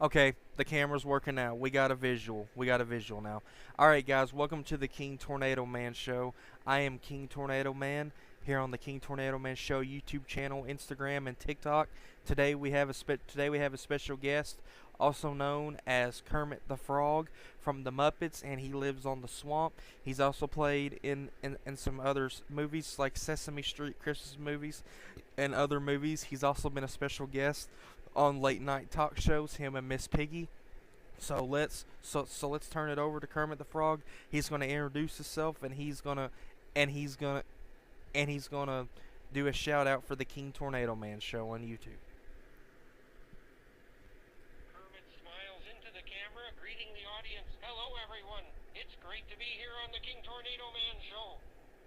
Okay, the camera's working now. We got a visual. We got a visual now. Alright, guys, welcome to the King Tornado Man Show. I am King Tornado Man here on the King Tornado Man Show YouTube channel, Instagram, and TikTok. Today we have a special guest, also known as Kermit the Frog from the Muppets, and he lives on the swamp. He's also played in some other movies like Sesame Street Christmas movies and other movies. He's also been a special guest on late night talk shows, him and Miss Piggy. So let's turn it over to Kermit the Frog. He's gonna introduce himself, and he's gonna do a shout out for the King Tornado Man Show on YouTube. Kermit smiles into the camera, greeting the audience. Hello, everyone. It's great to be here on the King Tornado Man Show.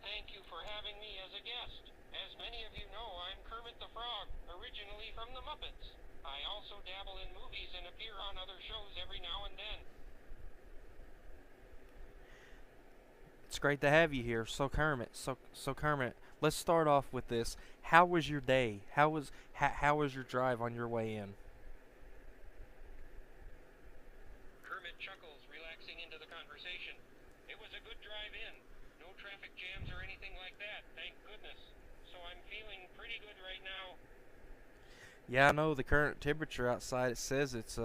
Thank you for having me as a guest. As many of you know, I'm Kermit the Frog, originally from the Muppets. I also dabble in movies and appear on other shows every now and then. It's great to have you here. So Kermit, let's start off with this. How was your day? How was your drive on your way in? Kermit chuckles, relaxing into the conversation. It was a good drive in. No traffic jams or anything like that, thank goodness. So I'm feeling pretty good right now. Yeah, I know the current temperature outside, it says it's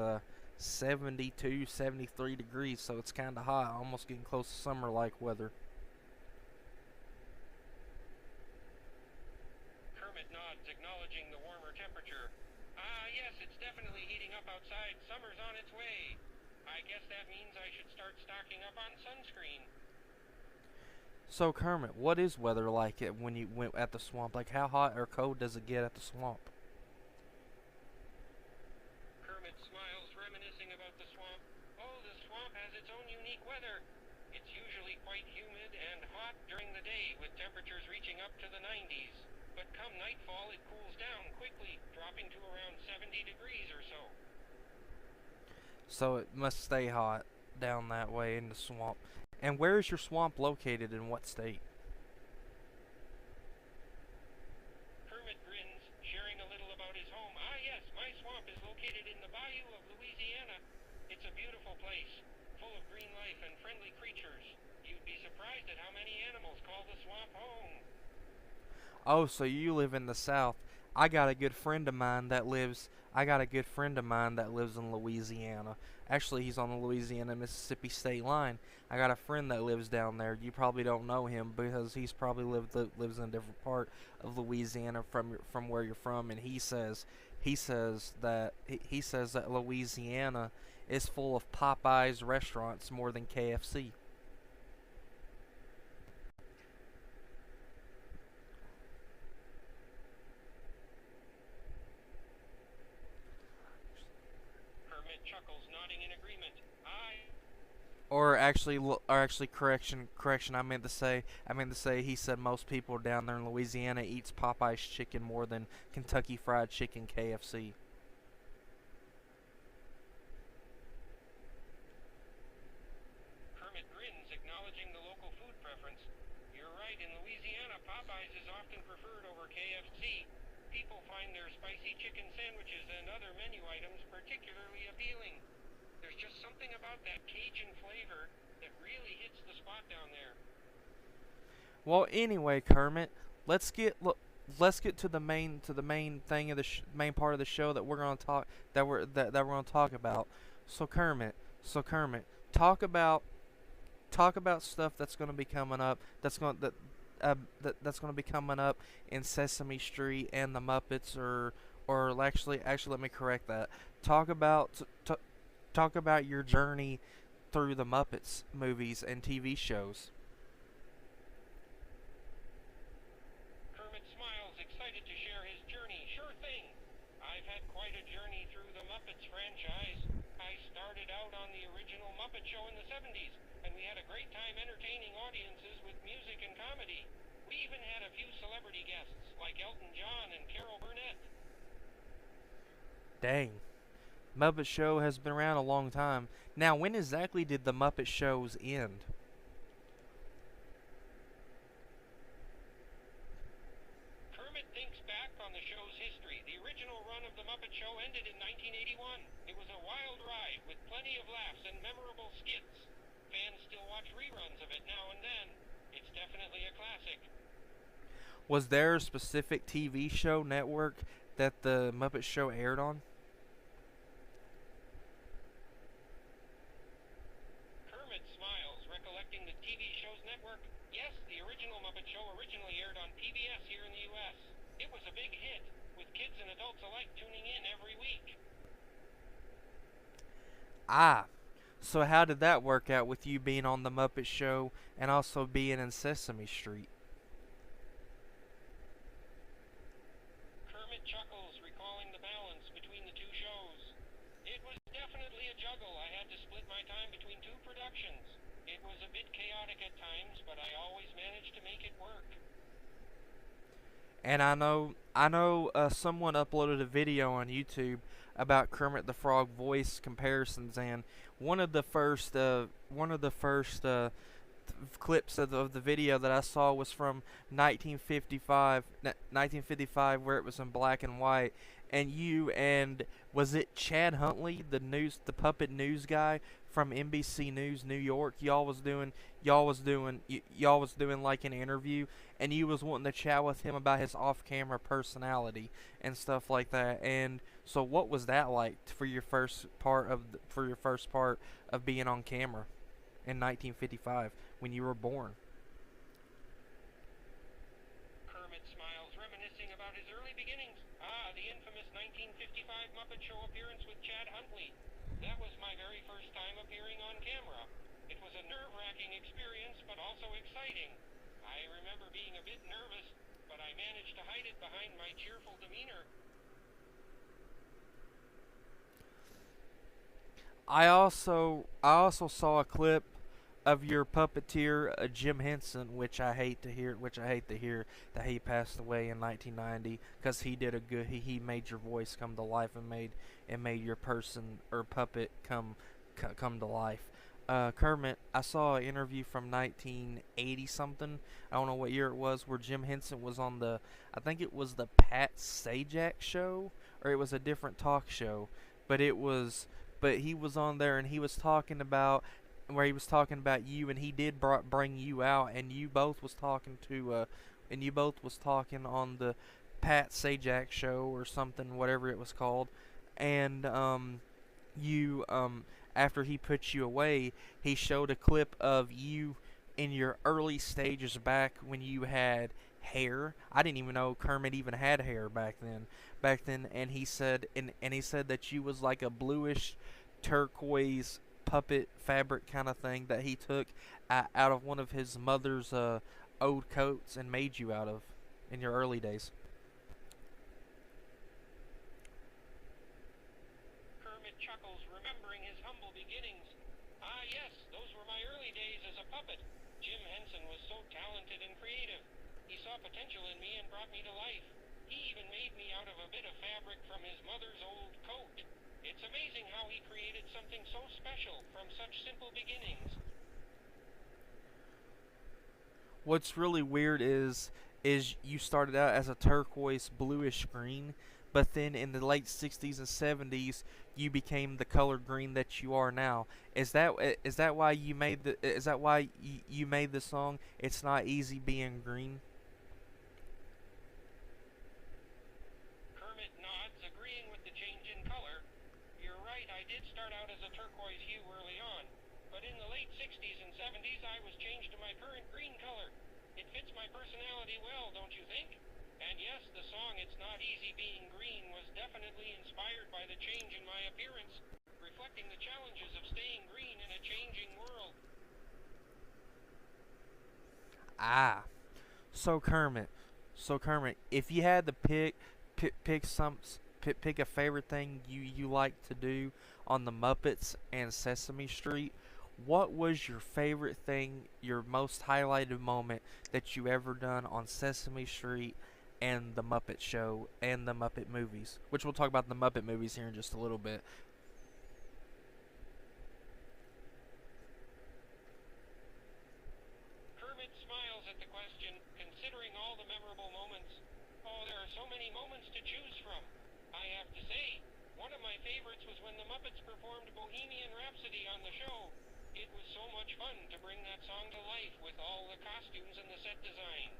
72, 73 degrees, so it's kind of hot, almost getting close to summer-like weather. Kermit nods, acknowledging the warmer temperature. Yes, it's definitely heating up outside. Summer's on its way. I guess that means I should start stocking up on sunscreen. So Kermit, what is weather like when you went at the swamp? Like, how hot or cold does it get at the swamp? Kermit smiles, reminiscing about the swamp. Oh, the swamp has its own unique weather. It's usually quite humid and hot during the day, with temperatures reaching up to the 90s. But come nightfall, it cools down quickly, dropping to around 70 degrees or so. So it must stay hot down that way in the swamp. And where is your swamp located, in what state? Kermit grins, sharing a little about his home. Yes, my swamp is located in the bayou of Louisiana. It's a beautiful place, full of green life and friendly creatures. You'd be surprised at how many animals call the swamp home. Oh, so you live in the South. I got a good friend of mine that lives. I got a good friend of mine that lives in Louisiana. Actually, he's on the Louisiana-Mississippi state line. I got a friend that lives down there. You probably don't know him because he's probably lives in a different part of Louisiana from where you're from. And he says that Louisiana is full of Popeyes restaurants more than KFC. Kermit chuckles, nodding in agreement. Or actually, correction. I meant to say, he said most people down there in Louisiana eats Popeye's chicken more than Kentucky Fried Chicken, KFC. Kermit grins, acknowledging the local food preference. You're right, in Louisiana, Popeyes is often preferred over KFC. People find their spicy chicken sandwiches and other menu items particularly appealing. There's just something about that Cajun flavor that really hits the spot down there. Well, anyway, Kermit, let's get to the main thing of main part of the show that we're gonna talk about. So Kermit, talk about stuff that's gonna be coming up. That's gonna be coming up in Sesame Street and the Muppets, or actually, let me correct that. Talk about t- talk about your journey through the Muppets movies and TV shows. Kermit smiles, excited to share his journey. Sure thing. I've had quite a journey through the Muppets franchise. I started out on the original Muppet Show in the 70s, and we had a great time entertaining audiences with music and comedy. We even had a few celebrity guests, like Elton John and Carol Burnett. Dang. Muppet Show has been around a long time. Now, when exactly did the Muppet shows end? Kermit thinks back on the show's history. The original run of The Muppet Show ended in 1981. It was a wild memorable skits. Fans still watch reruns of it now and then. It's definitely a classic. Was there a specific TV show network that the Muppet Show aired on? Kermit smiles, recollecting the TV show's network. Yes, the original Muppet Show originally aired on PBS here in the U.S. It was a big hit, with kids and adults alike tuning in every week. Ah, so how did that work out with you being on the Muppet Show and also being in Sesame Street? Kermit chuckles, recalling the balance between the two shows. It was definitely a juggle. I had to split my time between two productions. It was a bit chaotic at times, but I always managed to make it work. And I know, someone uploaded a video on YouTube about Kermit the Frog voice comparisons, and one of the first clips of the video that I saw was from 1955, where it was in black and white, and was it Chad Huntley, the puppet news guy from NBC News New York? Y'all was doing like an interview, and you was wanting to chat with him about his off-camera personality and stuff like that. And so, what was that like for your first part of being on camera in 1955 when you were born? Kermit smiles, reminiscing about his early beginnings. Ah, the infamous 1955 Muppet Show appearance with Chad Huntley. That was my very first time appearing on camera. It was a nerve-wracking experience, but also exciting. I remember being a bit nervous, but I managed to hide it behind my cheerful demeanor. I also saw a clip of your puppeteer, Jim Henson, which I hate to hear that he passed away in 1990, because he did he made your voice come to life and made your person or puppet come to life. Kermit, I saw an interview from 1980 something. I don't know what year it was, where Jim Henson was on I think it was the Pat Sajak show, or it was a different talk show, but he was on there, and he was talking about you, and he did bring you out, and you both was talking on the Pat Sajak show or something, whatever it was called, and you after he put you away, he showed a clip of you in your early stages back when you had hair. I didn't even know Kermit even had hair back then, and he said that you was like a bluish turquoise puppet fabric kind of thing that he took out of one of his mother's old coats and made you out of in your early days. Kermit chuckles, remembering his humble beginnings. Ah, yes, those were my early days as a puppet. Jim Henson was so talented and creative. He saw potential in me and brought me to life. He even made me out of a bit of fabric from his mother's old coat. It's amazing how he created something so special from such simple beginnings. What's really weird is you started out as a turquoise bluish green, but then in the late 60s and 70s you became the color green that you are now. Is that why you made the song "It's Not Easy Being Green"? Kermit nods, agreeing with the change in color. You're right, I did start out as a turquoise hue early on, but in the late 60s and 70s I was changed to my current green color. It fits my personality well, don't you think? And yes, the song "It's Not Easy Being Green" was definitely inspired by the change in my appearance, reflecting the challenges of staying green in a changing world. Ah, so Kermit, if you had to pick a favorite thing you like to do on the Muppets and Sesame Street, what was your favorite thing, your most highlighted moment that you ever done on Sesame Street and the Muppet Show and the Muppet movies? Which we'll talk about the Muppet movies here in just a little bit. Kermit smiles at the question, considering all the memorable moments. Oh, there are so many moments to choose from. I have to say, One of my favorites was when the Muppets performed Bohemian Rhapsody on the show. It was so much fun to bring that song to life with all the costumes and the set design.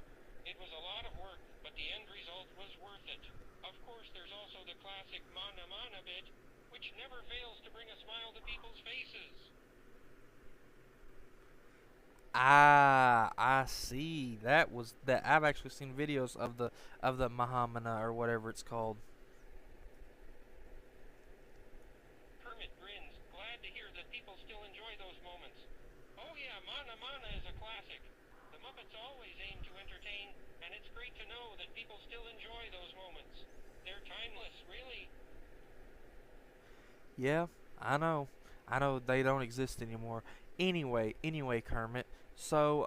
It was a lot of work, but the end result was worth it. Of course, there's also the classic Mana Mana bit, which never fails to bring a smile to people's faces. Ah, I see. That was that. I've actually seen videos of the Mahamana or whatever it's called. Kermit grins, glad to hear that people still enjoy those moments. Oh yeah, Mana Mana is a classic. The Muppets always aim to entertain, and it's great to know that people still enjoy those moments. They're timeless, really. Yeah, I know. I know they don't exist anymore. Anyway, Kermit. So,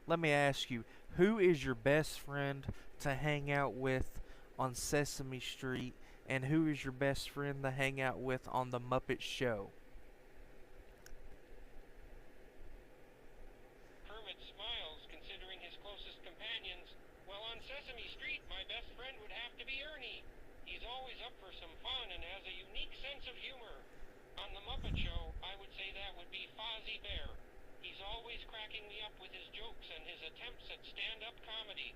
let me ask you, who is your best friend to hang out with on Sesame Street, and who is your best friend to hang out with on the Muppet Show? Kermit smiles, considering his closest companions. Well, on Sesame Street, my best friend would have to be Ernie. He's always up for some fun and has a unique sense of humor. On the Muppet Show, I would say that would be Fozzie Bear. He's always cracking me up with his jokes and his attempts at stand-up comedy.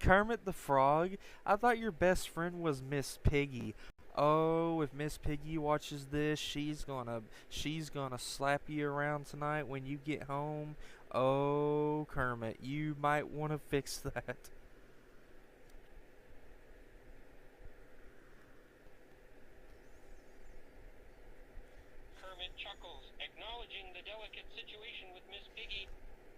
Kermit the Frog, I thought your best friend was Miss Piggy. Oh, if Miss Piggy watches this, she's gonna slap you around tonight when you get home. Oh, Kermit, you might want to fix that. Kermit chuckles, acknowledging the delicate situation with Miss Piggy.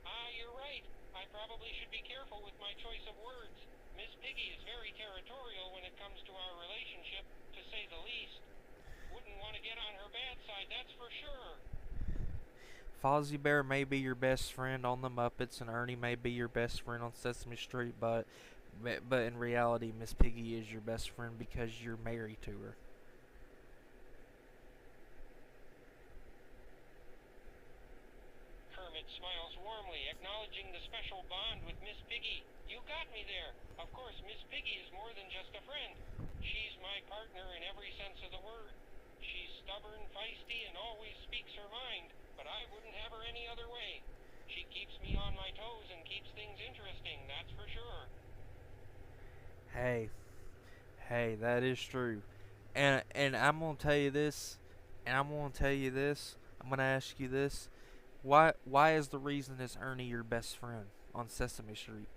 Ah, you're right. I probably should be careful with my choice of words. Miss Piggy is very territorial when it comes to our relationship, to say the least. Wouldn't want to get on her bad side, that's for sure. Fozzie Bear may be your best friend on the Muppets, and Ernie may be your best friend on Sesame Street, but in reality, Miss Piggy is your best friend because you're married to her. Kermit smiles warmly, acknowledging the special bond with Miss Piggy. You got me there. Of course, Miss Piggy is more than just a friend. She's my partner in every sense of the word. She's stubborn, feisty, and always speaks her mind, but I wouldn't have her any other way. She keeps me on my toes and keeps things interesting, that's for sure. Hey, that is true. And I'm gonna tell you this, I'm gonna ask you this. Why is the reason is Ernie your best friend on Sesame Street?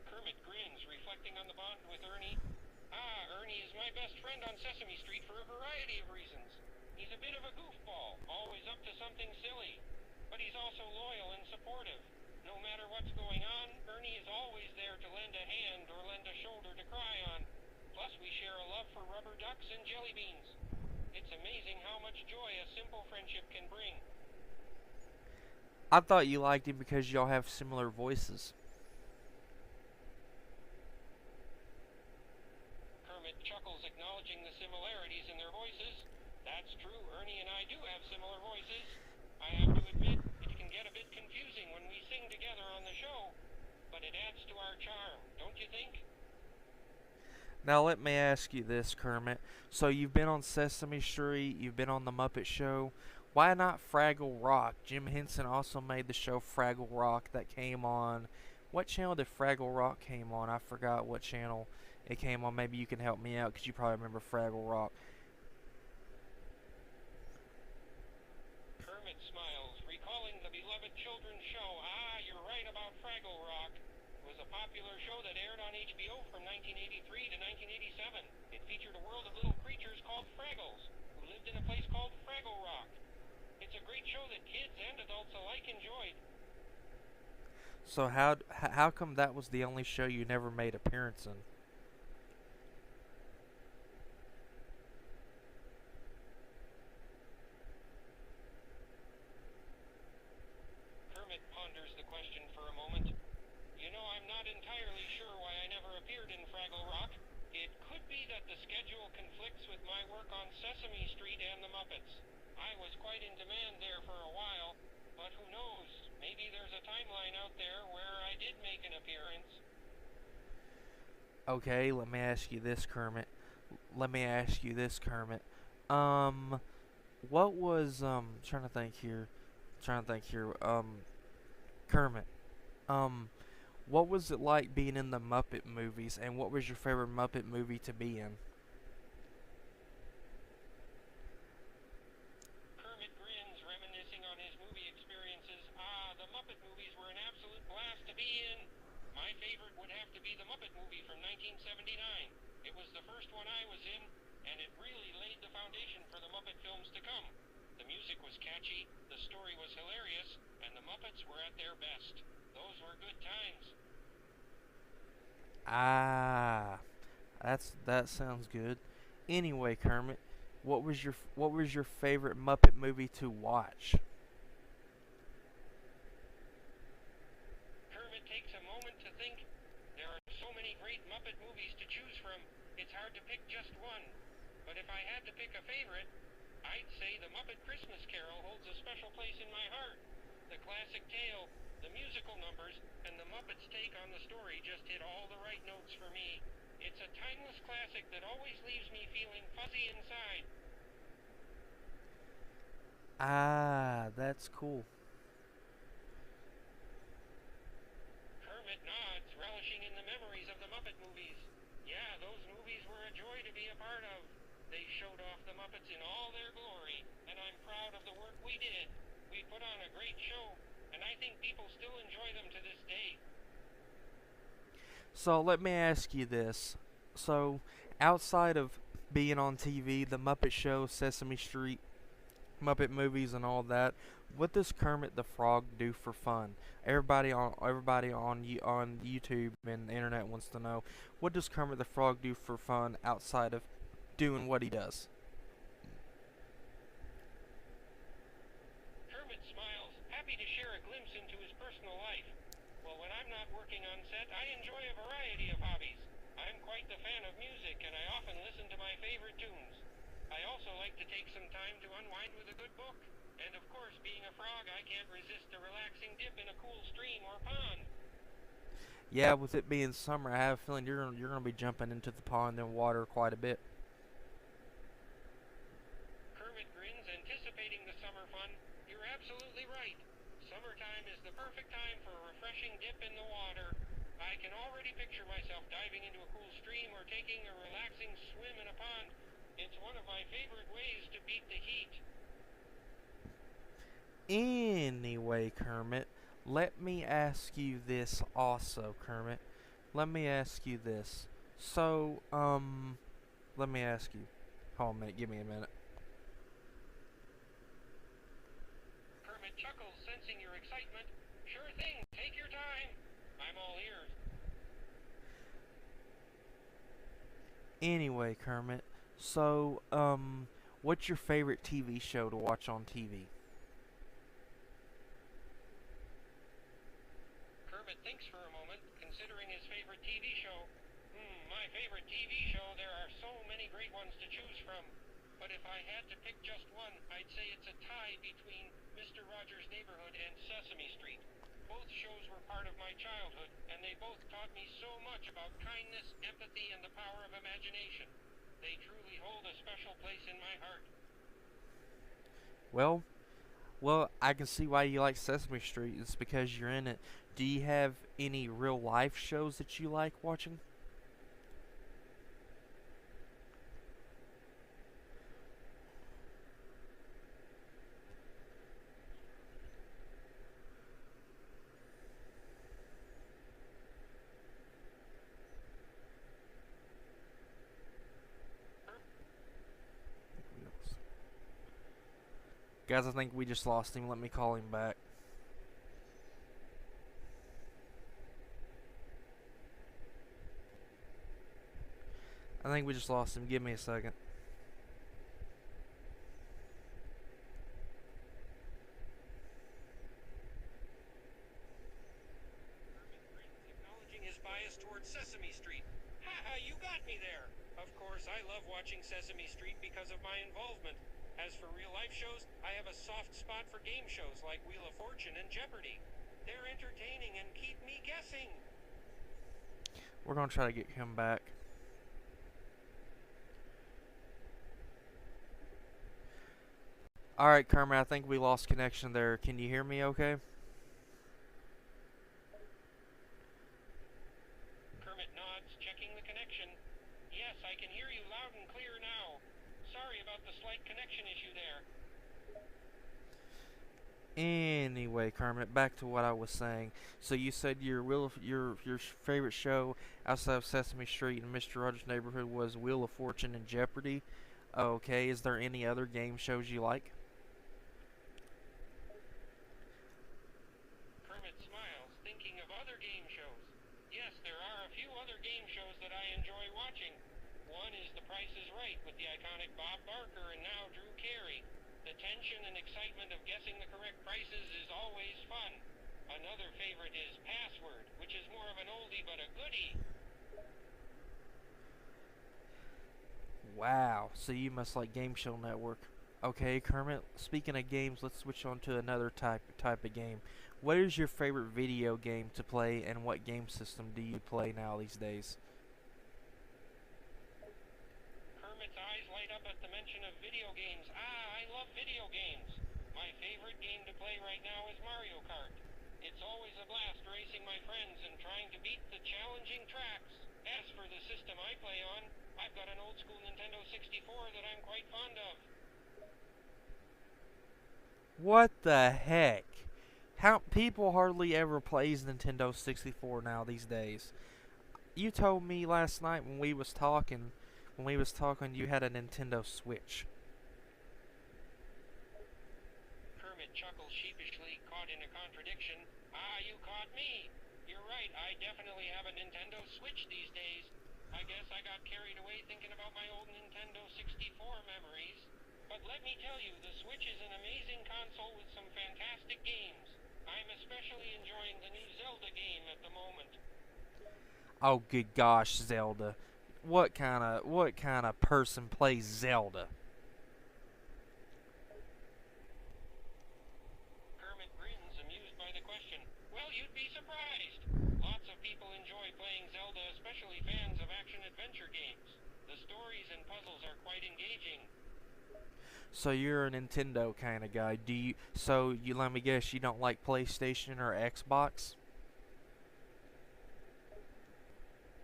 Kermit grins, reflecting on the bond with Ernie. Ah, Ernie is my best friend on Sesame Street for a variety of reasons. He's a bit of a goofball, always up to something silly. But he's also loyal and supportive. No matter what's going on, Ernie is always there to lend a hand or lend a shoulder to cry on. Plus, we share a love for rubber ducks and jelly beans. It's amazing how much joy a simple friendship can bring. I thought you liked him because y'all have similar voices. Kermit chuckles, acknowledging the similarities in their voices. That's true, Ernie and I do have similar voices. I have to admit, it can get a bit confusing when we sing together on the show, but it adds to our charm, don't you think? Now let me ask you this, Kermit. So you've been on Sesame Street, you've been on the Muppet Show. Why not Fraggle Rock? Jim Henson also made the show Fraggle Rock that came on. What channel did Fraggle Rock came on? I forgot what channel it came on. Maybe you can help me out because you probably remember Fraggle Rock. Kermit smiles, recalling the beloved children's show. Ah, you're right about Fraggle Rock. It was a popular show that aired on HBO from 1983 to 1987. It featured a world of little creatures called Fraggles, who lived in a place called Fraggle Rock. It's a great show that kids and adults alike enjoyed. So how come that was the only show you never made appearance in? Kermit ponders the question for a moment. You know, I'm not entirely sure why I never appeared in Fraggle Rock. It could be that the schedule conflicts with my work on Sesame Street and the Muppets. I was quite in demand there for a while, But who knows? Maybe there's a timeline out there where I did make an appearance. Okay, let me ask you this, Kermit. What was Kermit. What was it like being in the Muppet movies, and what was your favorite Muppet movie to be in? Kermit grins, reminiscing on his movie experiences. Ah, the Muppet movies were an absolute blast to be in. My favorite would have to be the Muppet movie from 1979. It was the first one I was in, and it really laid the foundation for the Muppet films to come. The music was catchy, the story was hilarious, and the Muppets were at their best. Those were good times. Ah, that sounds good. Anyway, Kermit, what was your favorite Muppet movie to watch? Kermit takes a moment to think. There are so many great Muppet movies to choose from, it's hard to pick just one. But if I had to pick a favorite, I'd say The Muppet Christmas Carol holds a special place in my heart. The classic tale, the musical numbers, and the Muppets' take on the story just hit all the right notes for me. It's a timeless classic that always leaves me feeling fuzzy inside. Ah, that's cool. Kermit nods, relishing in the memories of the Muppet movies. Yeah, those movies were a joy to be a part of. They showed off the Muppets in all their glory, and I'm proud of the work we did. We put on a great show, and I think people still enjoy them to this day. So let me ask you this. So, outside of being on TV, The Muppet Show, Sesame Street, Muppet movies, and all that, what does Kermit the Frog do for fun? On YouTube and the internet wants to know, what does Kermit the Frog do for fun outside of doing what he does? Kermit smiles, happy to share a glimpse into his personal life. Well, when I'm not working on set, I enjoy a variety of hobbies. I'm quite the fan of music, and I often listen to my favorite tunes. I also like to take some time to unwind with a good book. And of course, being a frog, I can't resist a relaxing dip in a cool stream or pond. Yeah, with it being summer, I have a feeling you're gonna be jumping into the pond and water quite a bit. Kermit grins, anticipating the summer fun. You're absolutely right. Summertime is the perfect time for a refreshing dip in the water. I can already picture myself diving into a cool stream or taking a relaxing swim in a pond. It's one of my favorite ways to beat the heat. Anyway, Kermit, let me ask you this also, Kermit. Let me ask you this. So, let me ask you. Hold on a minute, give me a minute. Kermit chuckles, sensing your excitement. Sure thing, take your time. I'm all ears. Anyway, Kermit, so, what's your favorite TV show to watch on TV? Kermit thinks for a moment, considering his favorite TV show. My favorite TV show, there are so many great ones to choose from. But if I had to pick just one, I'd say it's a tie between Mr. Rogers' Neighborhood and Sesame Street. Both shows were part of my childhood, and they both taught me so much about kindness, empathy, and the power of imagination. They truly hold a special place in my heart. Well, I can see why you like Sesame Street. It's because you're in it. Do you have any real life shows that you like watching? Guys, I think we just lost him. Let me call him back. I think we just lost him. Give me a second. Acknowledging his bias towards Sesame Street. Haha, you got me there. Of course, I love watching Sesame Street because of my involvement. As for real-life shows, I have a soft spot for game shows like Wheel of Fortune and Jeopardy! They're entertaining and keep me guessing. We're gonna try to get him back. Alright, Kermit, I think we lost connection there. Can you hear me okay? Kermit nods, checking the connection. Yes, I can hear you loud and clear now. Sorry about the slight connection issue there. Anyway, Kermit, back to what I was saying. So you said your favorite show outside of Sesame Street and Mr. Rogers' Neighborhood was Wheel of Fortune and Jeopardy. Okay, is there any other game shows you like? Kermit smiles, thinking of other game shows. Yes, there are a few other game shows that I enjoy watching. One is The Price is Right with the iconic Bob Barker and now Drew Carey. The tension and excitement of guessing the correct prices is always fun. Another favorite is Password, which is more of an oldie but a goodie. Wow, so you must like Game Show Network. Okay, Kermit, speaking of games, let's switch on to another type of game. What is your favorite video game to play, and what game system do you play now these days? Kermit's eyes light up at the mention of video games. I love video games. My favorite game to play right now is Mario Kart. It's always a blast racing my friends and trying to beat the challenging tracks. As for the system I play on, I've got an old school Nintendo 64 that I'm quite fond of. What the heck? How people hardly ever plays Nintendo 64 now these days. You told me last night when we was talking you had a Nintendo Switch. Kermit chuckles sheepishly, caught in a contradiction. You caught me. You're right, I definitely have a Nintendo Switch these days. I guess I got carried away thinking about my old Nintendo 64 memories. But let me tell you, the Switch is an amazing console with some fantastic games. I'm especially enjoying the new Zelda game at the moment. Oh good gosh, Zelda. What kind of person plays Zelda? Kermit grins, amused by the question. Well, you'd be surprised. Lots of people enjoy playing Zelda, especially fans of action-adventure games. The stories and puzzles are quite engaging. So you're a Nintendo kind of guy. Let me guess, you don't like PlayStation or Xbox?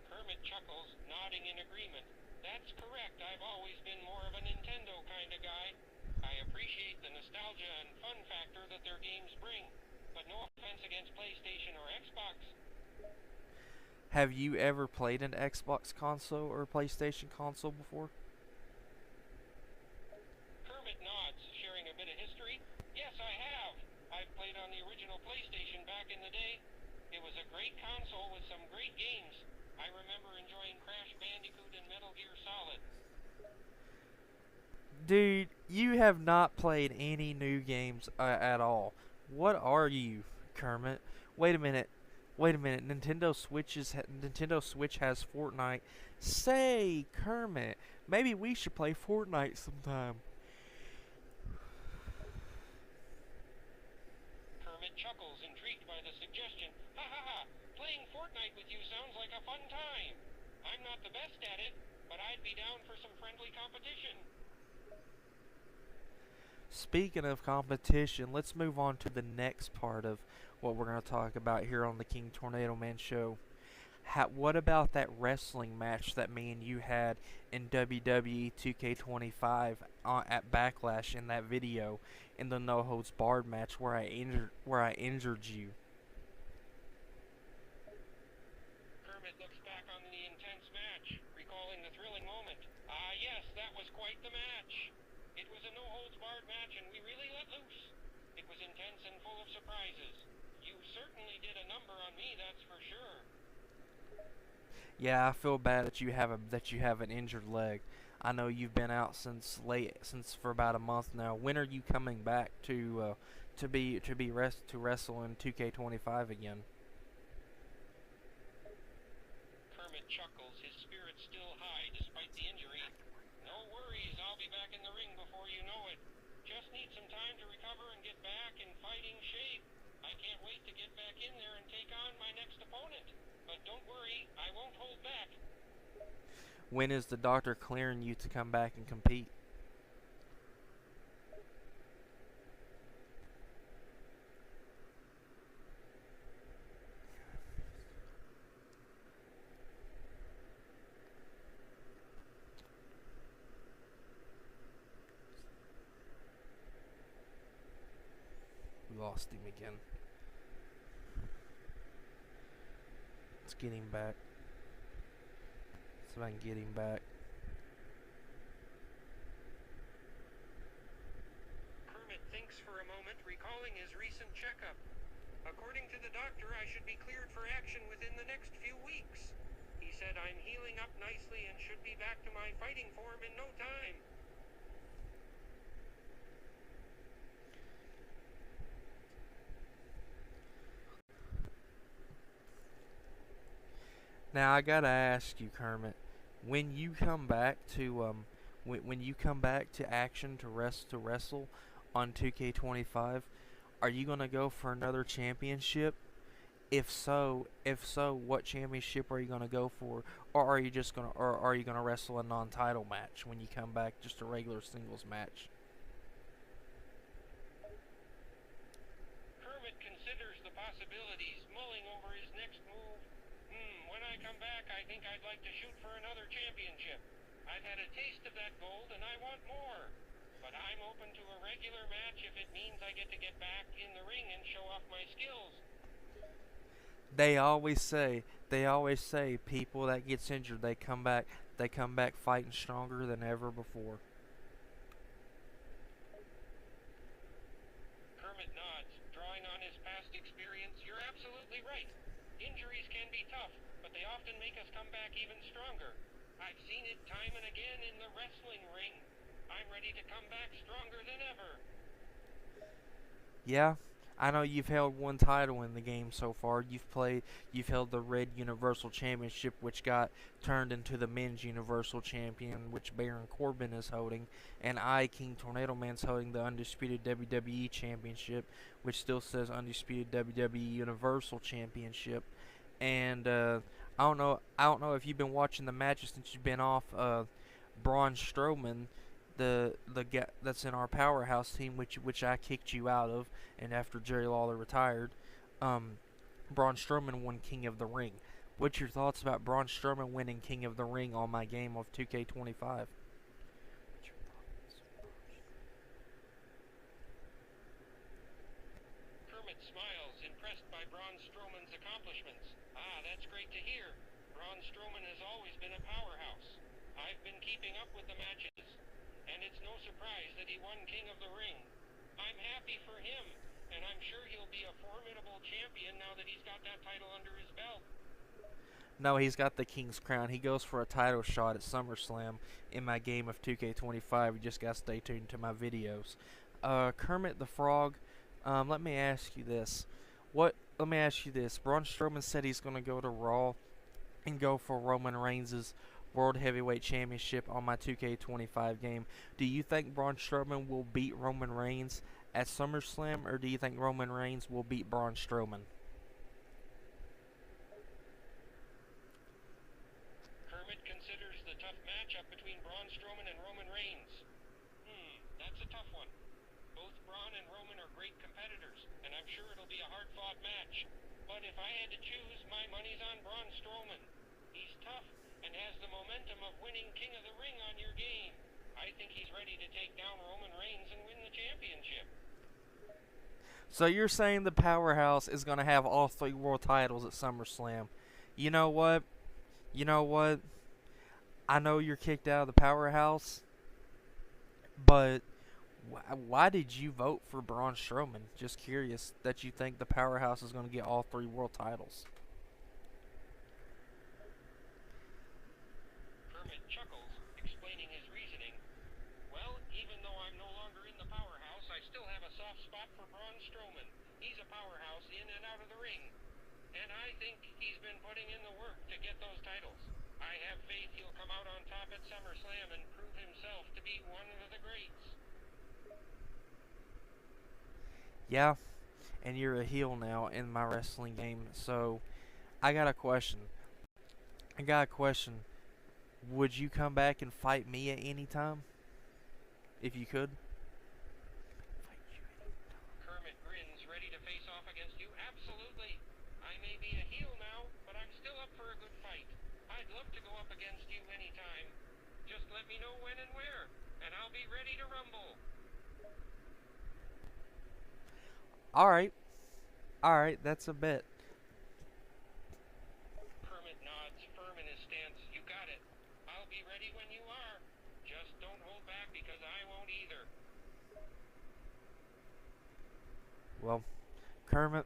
Kermit chuckles, nodding in agreement. That's correct. I've always been more of a Nintendo kind of guy. I appreciate the nostalgia and fun factor that their games bring. But no offense against PlayStation or Xbox. Have you ever played an Xbox console or a PlayStation console before? Kermit nods, sharing a bit of history. Yes, I have. I've played on the original PlayStation back in the day. It was a great console with some great games. I remember enjoying Crash Bandicoot and Metal Gear Solid. Dude, you have not played any new games at all. What are you, Kermit? Wait a minute. Nintendo Switch has Fortnite. Say, Kermit, maybe we should play Fortnite sometime. Kermit chuckles, intrigued by the suggestion. Ha ha ha! Playing Fortnite with you sounds like a fun time. I'm not the best at it, but I'd be down for some friendly competition. Speaking of competition, let's move on to the next part of what we're going to talk about here on the King Tornado Man show. What about that wrestling match that me and you had in WWE 2K25 at Backlash in that video, in the No Holds Barred match where I injured you? Kermit looks back on the intense match, recalling the thrilling moment. Yes, that was quite the match. It was a no-holds-barred match, and we really let loose. It was intense and full of surprises. You certainly did a number on me, that's for sure. Yeah, I feel bad that you have an injured leg. I know you've been out since for about a month now. When are you coming back to wrestle in 2K25 again? Kermit chuckles, his spirits still high despite the injury. No worries, I'll be be back in the ring before you know it. Just need some time to recover and get back in fighting shape. I can't wait to get back in there and take on my next opponent. But don't worry, I won't hold back. When is the doctor clearing you to come back and compete? We lost him again. Let's get him back. See if I can get him back. Kermit thinks for a moment, recalling his recent checkup. According to the doctor, I should be cleared for action within the next few weeks. He said I'm healing up nicely and should be back to my fighting form in no time. Now I gotta ask you, Kermit, when you come back to when you come back to action to wrestle on 2K25, are you gonna go for another championship? If so, what championship are you gonna go for, or are you gonna wrestle a non-title match when you come back, just a regular singles match? Kermit considers the possibilities, mulling over his next move. When I come back, I think I'd like to shoot for another championship. I've had a taste of that gold, and I want more. But I'm open to a regular match if it means I get to get back in the ring and show off my skills. They always say people that gets injured, they come back fighting stronger than ever before. Kermit nods, drawing on his past experience. You're absolutely right. Injuries can be tough, but they often make us come back even stronger. I've seen it time and again in the wrestling ring. I'm ready to come back stronger than ever. Yeah, I know you've held one title in the game so far. You've held the Red Universal Championship, which got turned into the Men's Universal Champion, which Baron Corbin is holding, and I, King Tornado Man's holding the Undisputed WWE Championship, which still says Undisputed WWE Universal Championship. And I don't know if you've been watching the matches since you've been off. Braun Strowman, the guy that's in our powerhouse team, which I kicked you out of, and after Jerry Lawler retired, Braun Strowman won King of the Ring. What's your thoughts about Braun Strowman winning King of the Ring on my game of 2K25? Kermit smiles, impressed by Braun Strowman's accomplishments. That's great to hear. Braun Strowman has always been a powerhouse. I've been keeping up with the matches, and it's no surprise that he won King of the Ring. I'm happy for him, and I'm sure he'll be a formidable champion now that he's got that title under his belt. No, he's got the King's Crown. He goes for a title shot at SummerSlam in my game of 2K25. You just gotta stay tuned to my videos. Kermit the Frog, let me ask you this. Braun Strowman said he's gonna go to Raw and go for Roman Reigns' World Heavyweight Championship on my 2K25 game. Do you think Braun Strowman will beat Roman Reigns at SummerSlam, or do you think Roman Reigns will beat Braun Strowman? Kermit considers the tough matchup between Braun Strowman and Roman Reigns. That's a tough one. Both Braun and Roman are great competitors, and I'm sure it'll be a hard-fought match. But if I had to choose, my money's on Braun Strowman. He's tough and has the momentum of winning King of the Ring on your game. I think he's ready to take down Roman Reigns and win the championship. So you're saying the Powerhouse is going to have all 3 world titles at SummerSlam. You know what? I know you're kicked out of the Powerhouse, but why did you vote for Braun Strowman? Just curious that you think the Powerhouse is going to get all 3 world titles. Kermit chuckles, explaining his reasoning. Well, even though I'm no longer in the Powerhouse, I still have a soft spot for Braun Strowman. He's a powerhouse in and out of the ring. And I think he's been putting in the work to get those titles. I have faith he'll come out on top at SummerSlam and prove himself to be be one of the greats. Yeah, and you're a heel now in my wrestling game. So I got a question. I got a question. Would you come back and fight me at any time? If you could? Kermit grins, ready to face off against you. Absolutely. I may be a heel now, but I'm still up for a good fight. I'd love to go up against you anytime. Just let me know when and where, and I'll be ready to rumble. Alright. Alright, that's a bet. Kermit nods, firm in his stance. You got it. I'll be ready when you are. Just don't hold back because I won't either. Well, Kermit,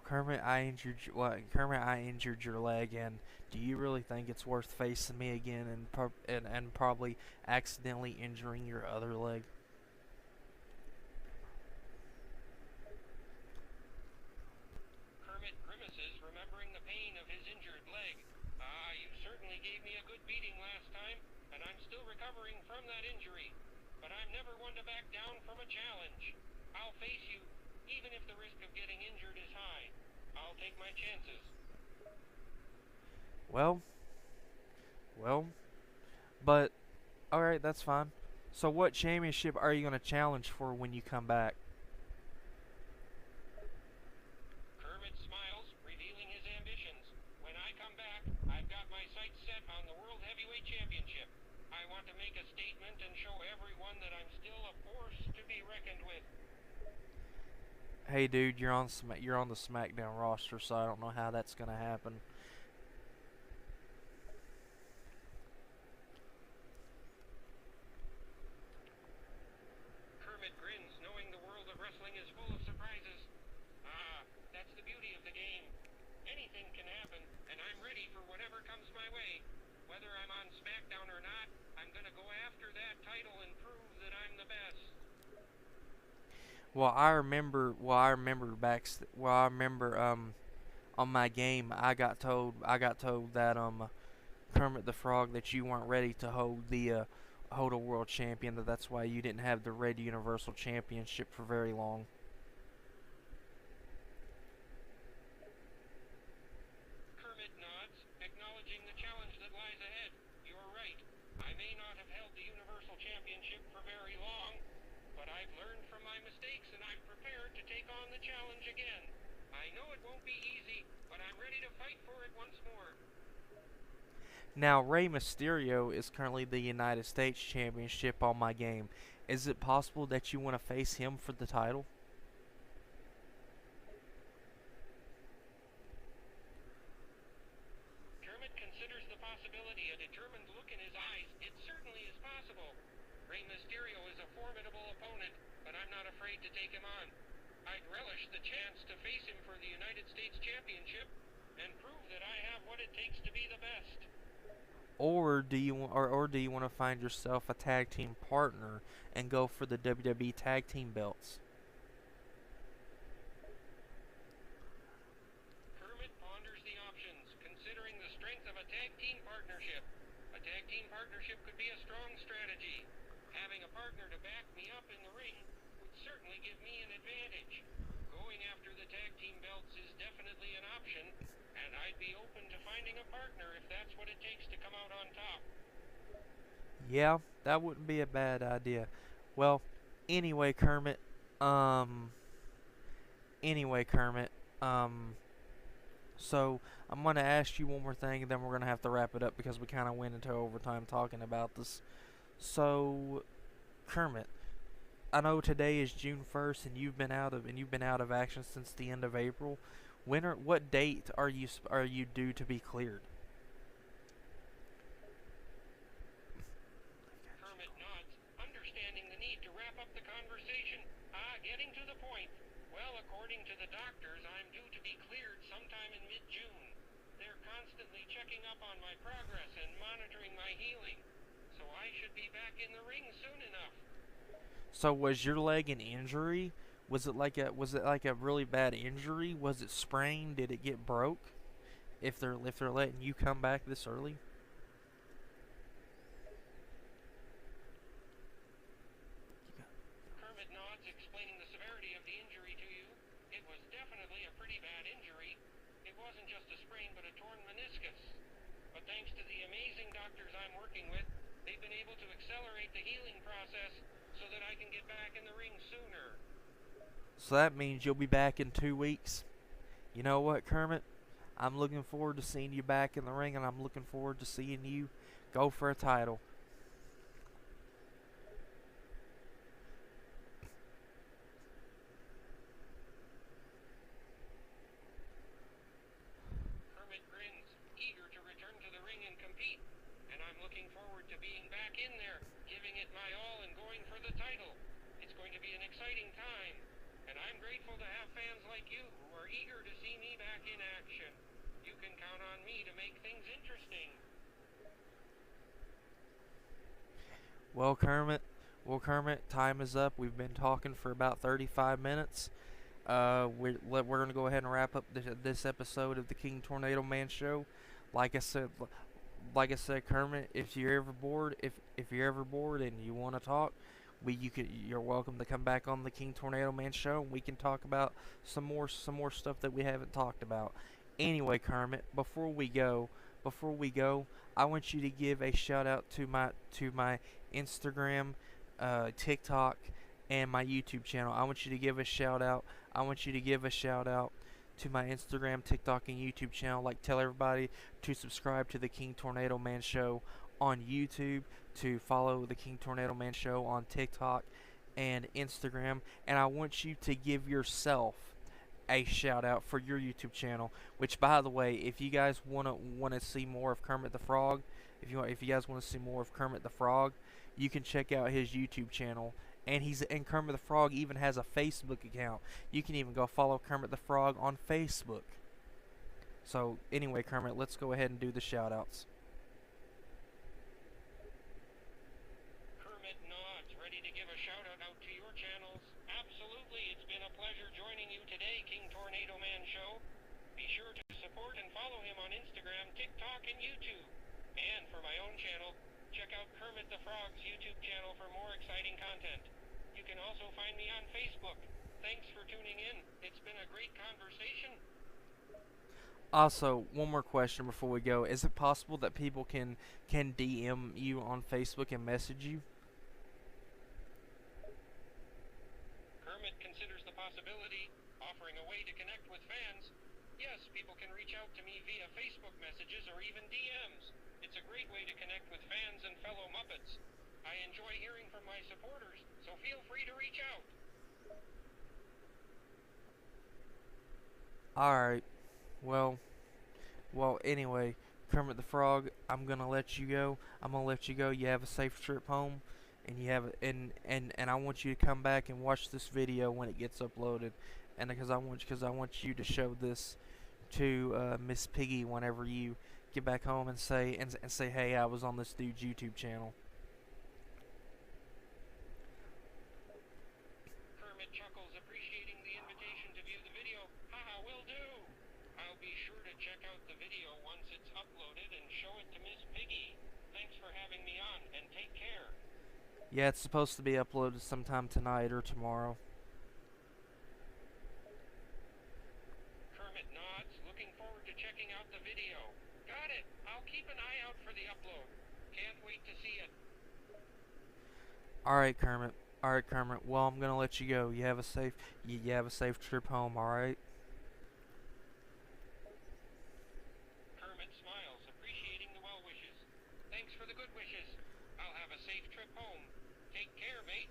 Kermit, I injured your leg, and do you really think it's worth facing me again and probably accidentally injuring your other leg? Kermit grimaces, remembering the pain of his injured leg. You certainly gave me a good beating last time, and I'm still recovering from that injury. But I'm never one to back down from a challenge. I'll face you, even if the risk of getting injured is high. I'll take my chances. Well, but alright, that's fine. So what championship are you going to challenge for when you come back? Kermit smiles, revealing his ambitions. When I come back, I've got my sights set on the World Heavyweight Championship. I want to make a statement and show everyone that I'm still a force to be reckoned with. Hey dude, you're on the SmackDown roster, so I don't know how that's going to happen. Kermit grins, knowing the world of wrestling is full of surprises. That's the beauty of the game. Anything can happen, and I'm ready for whatever comes my way. Whether I'm on SmackDown or not, I'm gonna go after that title and prove that I'm the best. Well, I remember on my game, I got told that Kermit the Frog, that you weren't ready to hold a world champion. That's why you didn't have the Red Universal Championship for very long. Kermit nods, acknowledging the challenge that lies ahead. You're right. I may not have held the Universal Championship for very long, but I've learned from my mistakes and I'm prepared to take on the challenge again. I know it won't be easy, but I'm ready to fight for it once more. Now, Rey Mysterio is currently the United States Championship on my game. Is it possible that you want to face him for the title? Kermit considers the possibility, a determined look in his eyes. It certainly is possible. Rey Mysterio is a formidable opponent, but I'm not afraid to take him on. I'd relish the chance to face him for the United States Championship and prove that I have what it takes to be the best. Or do you want to find yourself a tag team partner and go for the WWE tag team belts? Kermit ponders the options, considering the strength of a tag team partnership. A tag team partnership could be a strong strategy. Having a partner to back me up in the ring would certainly give me an advantage. Going after the tag team belts is definitely an option, and I'd be open to finding a partner if that's what it takes to come out on top. Yeah, that wouldn't be a bad idea. Well, anyway, Kermit, so I'm going to ask you one more thing, and then we're going to have to wrap it up because we kind of went into overtime talking about this. So, Kermit, I know today is June 1st, and you've been out of action since the end of April. What date are you due to be cleared? Kermit nods, understanding the need to wrap up the conversation. Getting to the point. Well, according to the doctors, I'm due to be cleared sometime in mid-June. They're constantly checking up on my progress and monitoring my healing, so I should be back in the ring soon enough. So was your leg an injury? Was it like a really bad injury? Was it sprained? Did it get broke? If they're letting you come back this early? It was definitely a pretty bad injury. It wasn't just a sprain, but a torn meniscus. But thanks to the amazing doctors I'm working with, they've been able to accelerate the healing process so that I can get back in the ring sooner. So that means you'll be back in 2 weeks. You know what, Kermit? I'm looking forward to seeing you back in the ring, and I'm looking forward to seeing you go for a title. Kermit grins, eager to return to the ring and compete. And I'm looking forward to being back in there, giving it my all and going for the title. It's going to be an exciting time. And I'm grateful to have fans like you who are eager to see me back in action. You can count on me to make things interesting. Well, Kermit, time is up. We've been talking for about 35 minutes. We're going to go ahead and wrap up this episode of the King Tornado Man Show. Like I said, Kermit, if you're ever bored, if you're ever bored and you want to talk, you're welcome to come back on the King Tornado Man Show, and we can talk about some more stuff that we haven't talked about. Anyway, Kermit, before we go, I want you to give a shout out to my Instagram, TikTok, and my YouTube channel. I want you to give a shout out. To my Instagram, TikTok, and YouTube channel. Like, tell everybody to subscribe to the King Tornado Man Show on YouTube, to follow the King Tornado Man Show on TikTok and Instagram, and I want you to give yourself a shout out for your YouTube channel. Which, by the way, if you guys want to see more of Kermit the Frog, if you guys want to see more of Kermit the Frog, you can check out his YouTube channel. And Kermit the Frog even has a Facebook account. You can even go follow Kermit the Frog on Facebook. So anyway, Kermit, let's go ahead and do the shout outs. Kermit nods, ready to give a shout out to your channels. Absolutely, it's been a pleasure joining you today, King Tornado Man Show. Be sure to support and follow him on Instagram, TikTok, and YouTube. And for my own channel, check out Kermit the Frog's YouTube channel for more exciting content. You can also find me on Facebook. Thanks for tuning in. It's been a great conversation. Also, one more question before we go. Is it possible that people can DM you on Facebook and message you? Kermit considers the possibility, offering a way to connect with fans. Yes, people can reach out to me via Facebook messages or even DMs. It's a great way to connect with fans and fellow Muppets. I enjoy hearing from my supporters, so feel free to reach out. Alright. Well, anyway, Kermit the Frog, I'm gonna let you go. You have a safe trip home, and I want you to come back and watch this video when it gets uploaded, and because I want you to show this to Miss Piggy whenever you get back home, and say hey, I was on this dude's YouTube channel. Kermit chuckles, appreciating the invitation to view the video. Haha, will do. I'll be sure to check out the video once it's uploaded and show it to Miss Piggy. Thanks for having me on, and take care. Yeah, it's supposed to be uploaded sometime tonight or tomorrow. Kermit nods, looking forward to checking out the video. Got it. I'll keep an eye out for the upload. Can't wait to see it. Alright, Kermit. Well, I'm gonna let you go. You have a safe trip home, alright? Kermit smiles, appreciating the well wishes. Thanks for the good wishes. I'll have a safe trip home. Take care, mate.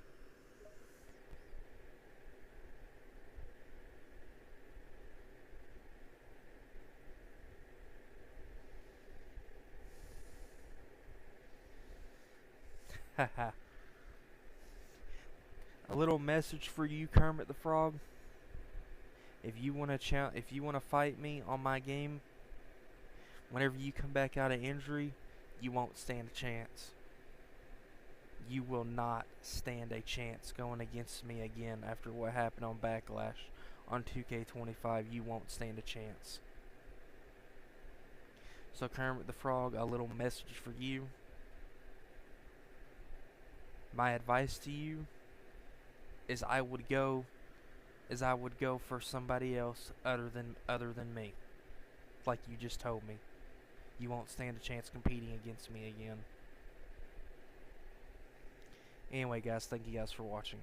Haha. A little message for you, Kermit the Frog. If you wanna fight me on my game, whenever you come back out of injury, you won't stand a chance. You will not stand a chance going against me again after what happened on Backlash on 2K25. You won't stand a chance. So, Kermit the Frog, a little message for you. My advice to you is I would go is I would go for somebody else other than me. Like you just told me. You won't stand a chance competing against me again. Anyway, guys, thank you guys for watching.